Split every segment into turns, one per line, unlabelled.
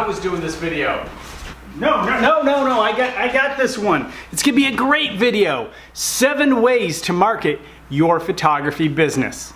was doing this video.
No, I got this one. It's gonna be a great video. 7 ways to market your photography business.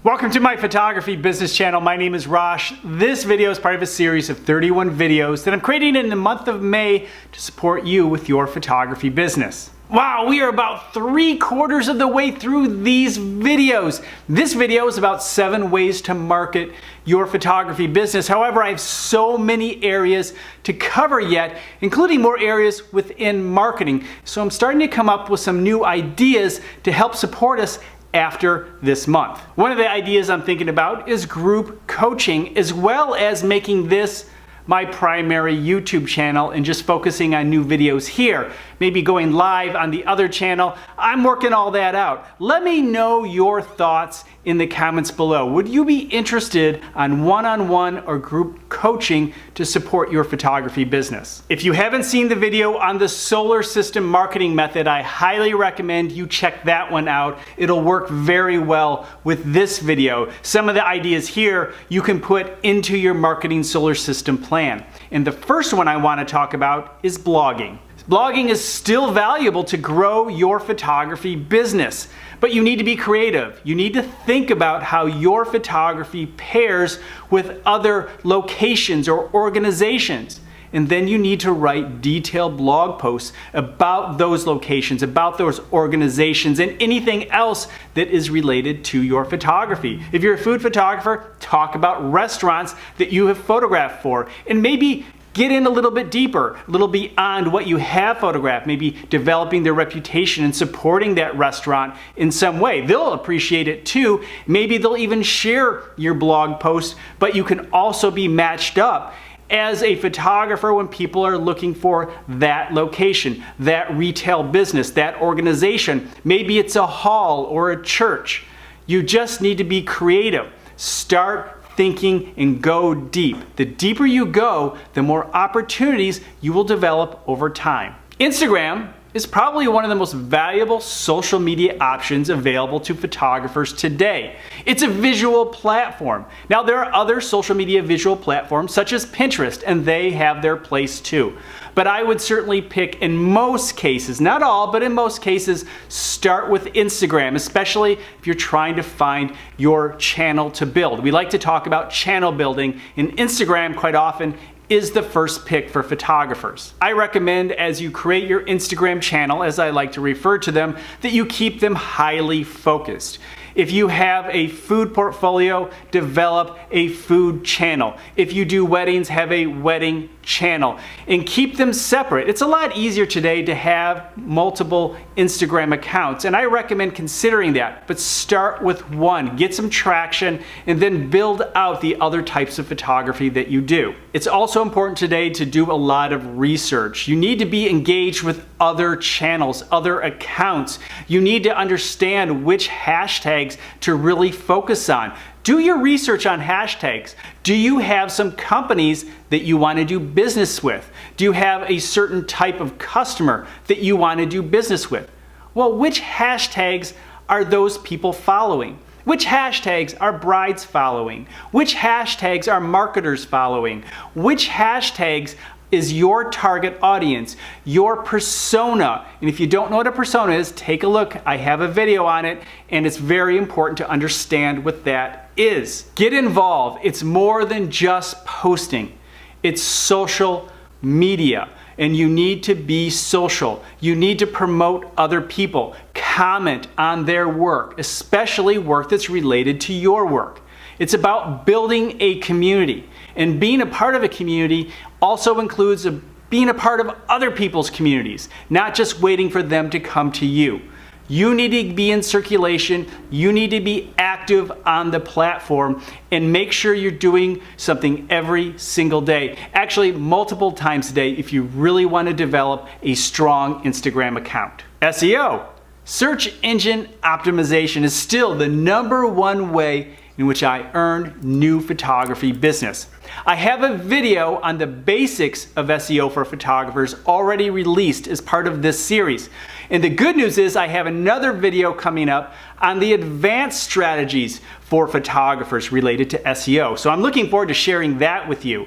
Welcome to my photography business channel. My name is Rosh. This video is part of a series of 31 videos that I'm creating in the month of May to support you with your photography business. Wow, we are about 3/4 of the way through these videos. This video is about 7 ways to market your photography business. However, I have so many areas to cover yet, including more areas within marketing. So I'm starting to come up with some new ideas to help support us after this month. One of the ideas I'm thinking about is group coaching, as well as making this my primary YouTube channel and just focusing on new videos here. Maybe going live on the other channel. I'm working all that out. Let me know your thoughts in the comments below. Would you be interested on one-on-one or group coaching to support your photography business? If you haven't seen the video on the solar system marketing method, I highly recommend you check that one out. It'll work very well with this video. Some of the ideas here you can put into your marketing solar system plan. And the first one I want to talk about is blogging. Blogging is still valuable to grow your photography business, but you need to be creative. You need to think about how your photography pairs with other locations or organizations. And then you need to write detailed blog posts about those locations, about those organizations, and anything else that is related to your photography. If you're a food photographer, talk about restaurants that you have photographed for, and maybe get in a little bit deeper, a little beyond what you have photographed, maybe developing their reputation and supporting that restaurant in some way. They'll appreciate it too. Maybe they'll even share your blog post, but you can also be matched up as a photographer when people are looking for that location, that retail business, that organization. Maybe it's a hall or a church. You just need to be creative. Start thinking and go deep. The deeper you go, the more opportunities you will develop over time. Instagram is probably one of the most valuable social media options available to photographers today. It's a visual platform. Now, there are other social media visual platforms such as Pinterest, and they have their place too. But I would certainly pick, in most cases, not all, but in most cases, start with Instagram, especially if you're trying to find your channel to build. We like to talk about channel building, and Instagram quite often is the first pick for photographers. I recommend, as you create your Instagram channel, as I like to refer to them, that you keep them highly focused. If you have a food portfolio, develop a food channel. If you do weddings, have a wedding channel, and keep them separate. It's a lot easier today to have multiple Instagram accounts, and I recommend considering that, but start with one, get some traction, and then build out the other types of photography that you do. It's also important today to do a lot of research. You need to be engaged with other channels, other accounts. You need to understand which hashtags to really focus on. Do your research on hashtags. Do you have some companies that you want to do business with? Do you have a certain type of customer that you want to do business with? Well, which hashtags are those people following? Which hashtags are brides following? Which hashtags are marketers following? Which hashtags is your target audience, your persona? And if you don't know what a persona is, take a look. I have a video on it, and it's very important to understand what that is. Get involved. It's more than just posting. It's social media, and you need to be social. You need to promote other people. Comment on their work, especially work that's related to your work. It's about building a community, and being a part of a community also includes being a part of other people's communities, not just waiting for them to come to you. You need to be in circulation, you need to be active on the platform, and make sure you're doing something every single day. Actually, multiple times a day if you really want to develop a strong Instagram account. SEO, search engine optimization, is still the #1 way in which I earn new photography business. I have a video on the basics of SEO for photographers already released as part of this series. And the good news is I have another video coming up on the advanced strategies for photographers related to SEO. So I'm looking forward to sharing that with you.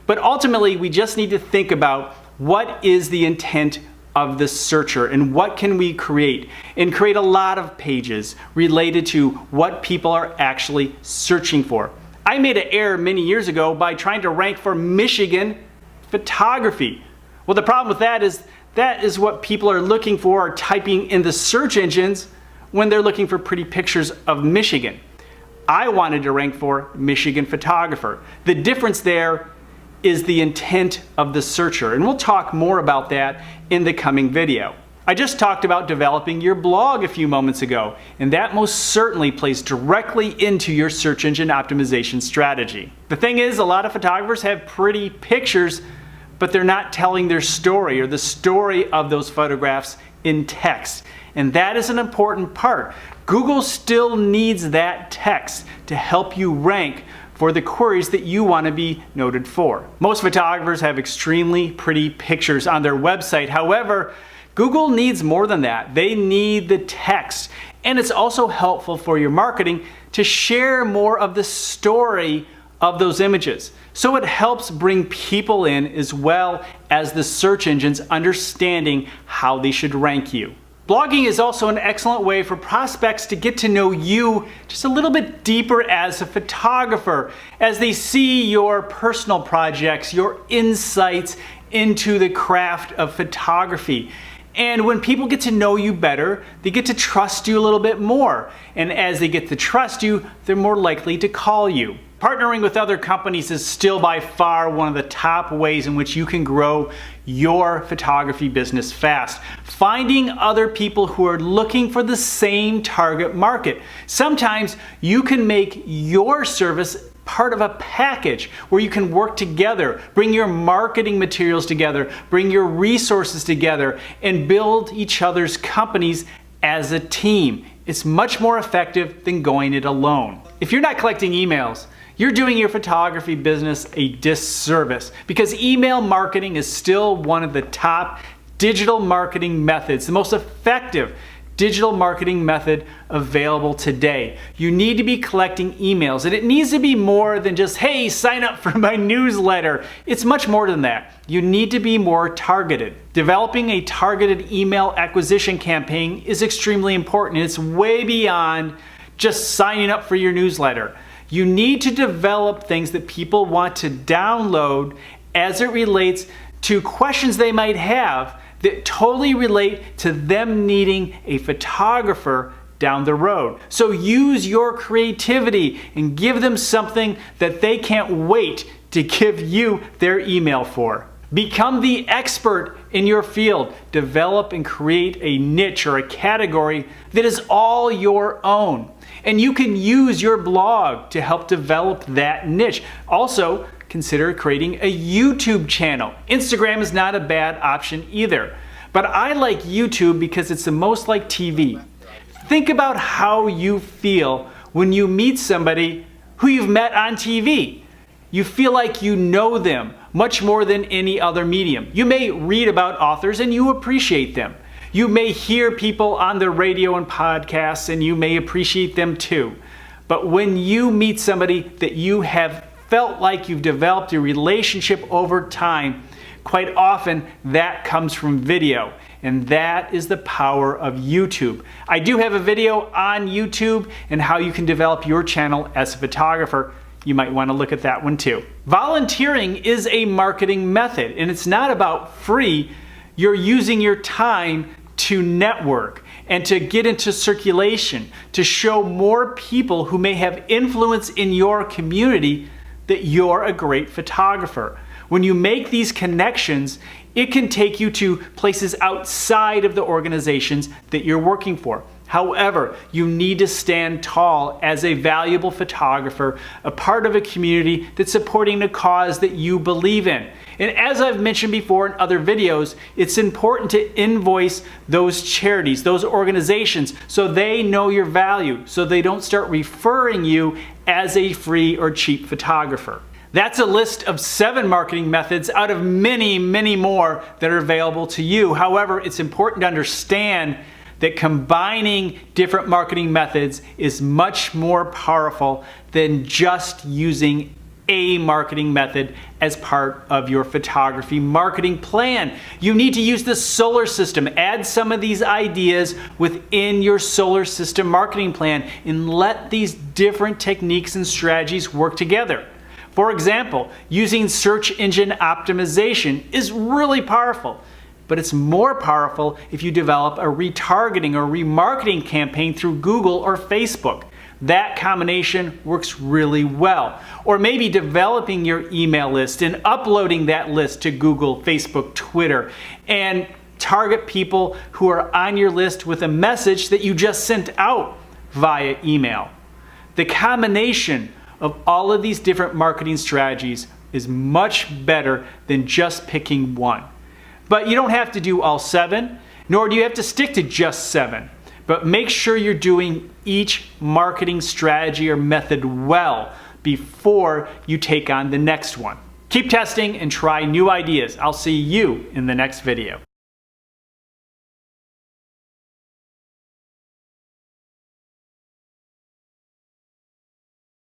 But ultimately, we just need to think about what is the intent of the searcher and what can we create, and create a lot of pages related to what people are actually searching for. I made an error many years ago by trying to rank for Michigan photography. Well, the problem with that is what people are looking for or typing in the search engines when they're looking for pretty pictures of Michigan. I wanted to rank for Michigan photographer. The difference there is the intent of the searcher, and we'll talk more about that in the coming video. I just talked about developing your blog a few moments ago, and that most certainly plays directly into your search engine optimization strategy. The thing is, a lot of photographers have pretty pictures, but they're not telling their story or the story of those photographs in text. And that is an important part. Google still needs that text to help you rank for the queries that you want to be noted for. Most photographers have extremely pretty pictures on their website. However, Google needs more than that. They need the text. And it's also helpful for your marketing to share more of the story of those images. So it helps bring people in as well as the search engines understanding how they should rank you. Blogging is also an excellent way for prospects to get to know you just a little bit deeper as a photographer, as they see your personal projects, your insights into the craft of photography. And when people get to know you better, they get to trust you a little bit more. And as they get to trust you, they're more likely to call you. Partnering with other companies is still by far one of the top ways in which you can grow your photography business fast. Finding other people who are looking for the same target market. Sometimes you can make your service part of a package where you can work together, bring your marketing materials together, bring your resources together, and build each other's companies as a team. It's much more effective than going it alone. If you're not collecting emails, you're doing your photography business a disservice, because email marketing is still one of the top digital marketing methods, the most effective digital marketing method available today. You need to be collecting emails, and it needs to be more than just, hey, sign up for my newsletter. It's much more than that. You need to be more targeted. Developing a targeted email acquisition campaign is extremely important. It's way beyond just signing up for your newsletter. You need to develop things that people want to download as it relates to questions they might have that totally relate to them needing a photographer down the road. So use your creativity and give them something that they can't wait to give you their email for. Become the expert in your field. Develop and create a niche or a category that is all your own. And you can use your blog to help develop that niche. Also, consider creating a YouTube channel. Instagram is not a bad option either. But I like YouTube because it's the most like TV. Think about how you feel when you meet somebody who you've met on TV. You feel like you know them much more than any other medium. You may read about authors and you appreciate them. You may hear people on the radio and podcasts and you may appreciate them too. But when you meet somebody that you have felt like you've developed a relationship over time, quite often that comes from video. And that is the power of YouTube. I do have a video on YouTube and how you can develop your channel as a photographer. You might want to look at that one too. Volunteering is a marketing method, and it's not about free. You're using your time to network and to get into circulation, to show more people who may have influence in your community that you're a great photographer. When you make these connections, it can take you to places outside of the organizations that you're working for. However, you need to stand tall as a valuable photographer, a part of a community that's supporting a cause that you believe in. And as I've mentioned before in other videos, it's important to invoice those charities, those organizations, so they know your value, so they don't start referring you as a free or cheap photographer. That's a list of 7 marketing methods out of many, many more that are available to you. However, it's important to understand that combining different marketing methods is much more powerful than just using a marketing method as part of your photography marketing plan. You need to use the solar system. Add some of these ideas within your solar system marketing plan and let these different techniques and strategies work together. For example, using search engine optimization is really powerful, but it's more powerful if you develop a retargeting or remarketing campaign through Google or Facebook. That combination works really well. Or maybe developing your email list and uploading that list to Google, Facebook, Twitter, and target people who are on your list with a message that you just sent out via email. The combination of all of these different marketing strategies is much better than just picking one. But you don't have to do all 7, nor do you have to stick to just 7. But make sure you're doing each marketing strategy or method well before you take on the next one. Keep testing and try new ideas. I'll see you in the next video.